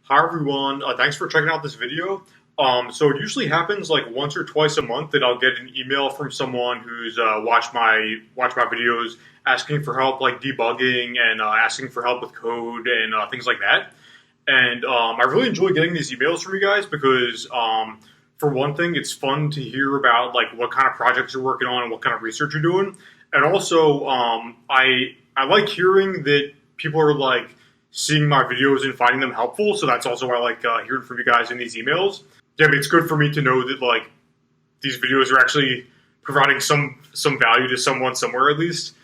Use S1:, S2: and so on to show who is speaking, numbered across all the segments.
S1: Hi everyone, thanks for checking out this video. So it usually happens like once or twice a month that I'll get an email from someone who's watched my videos asking for help, like debugging and asking for help with code and things like that. And I really enjoy getting these emails from you guys because, for one thing, it's fun to hear about like what kind of projects you're working on and what kind of research you're doing. And also, I like hearing that people are like seeing my videos and finding them helpful. So that's also why I like hearing from you guys in these emails. Yeah, I mean, it's good for me to know that like these videos are actually providing some value to someone somewhere at least.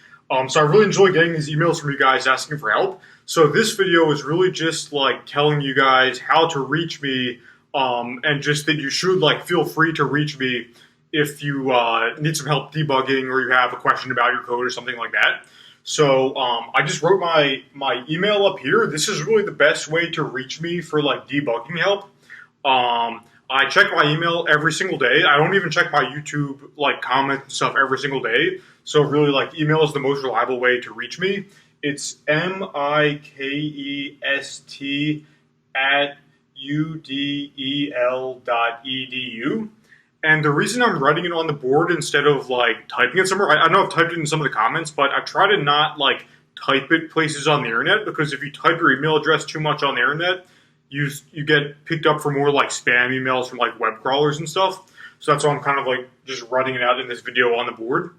S1: So I really enjoy getting these emails from you guys asking for help. So this video is really just like telling you guys how to reach me, and just that you should like feel free to reach me if you need some help debugging or you have a question about your code or something like that. So I just wrote my email up here. This is really the best way to reach me for like debugging help. I check my email every single day. I don't even check my YouTube like comments and stuff every single day. So really, like email is the most reliable way to reach me. It's mikest@udel.edu. And the reason I'm writing it on the board instead of like typing it somewhere, I know I've typed it in some of the comments, but I try to not like type it places on the internet, because if you type your email address too much on the internet, you get picked up for more like spam emails from like web crawlers and stuff. So that's why I'm kind of like just writing it out in this video on the board.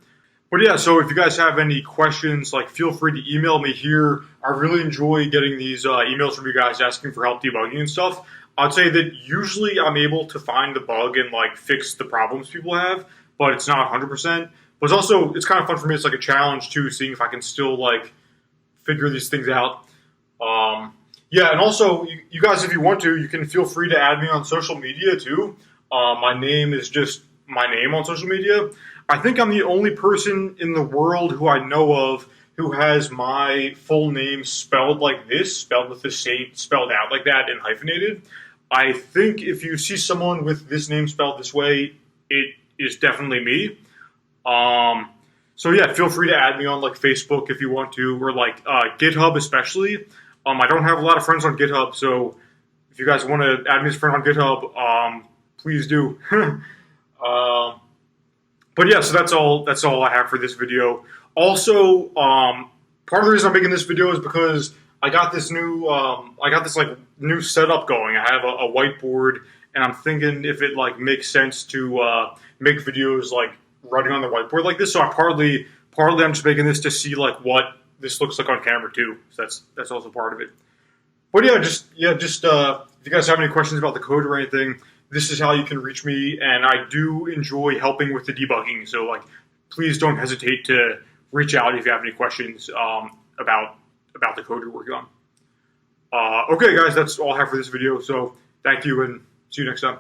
S1: But yeah, so if you guys have any questions, like feel free to email me here. I really enjoy getting these emails from you guys asking for help debugging and stuff. I'd say that usually I'm able to find the bug and like fix the problems people have, but it's not 100%. But it's kind of fun for me. It's like a challenge too, seeing if I can still like figure these things out. Yeah, and also you guys, if you want to, you can feel free to add me on social media too. My name is just my name on social media. I think I'm the only person in the world who I know of who has my full name spelled like this, spelled with the Saint spelled out like that and hyphenated. I think if you see someone with this name spelled this way, it is definitely me. So yeah, feel free to add me on like Facebook if you want to, or like GitHub especially. I don't have a lot of friends on GitHub, so if you guys want to add me as a friend on GitHub, please do. But yeah, so that's all I have for this video. Also, part of the reason I'm making this video is because I got this new new setup going. I have a whiteboard, and I'm thinking if it like makes sense to make videos like running on the whiteboard like this. So partly I'm just making this to see like what this looks like on camera too. So that's also part of it. But yeah, just if you guys have any questions about the code or anything, this is how you can reach me, and I do enjoy helping with the debugging. So like, please don't hesitate to reach out if you have any questions about the code you're working on. Okay, guys, that's all I have for this video. So thank you, and see you next time.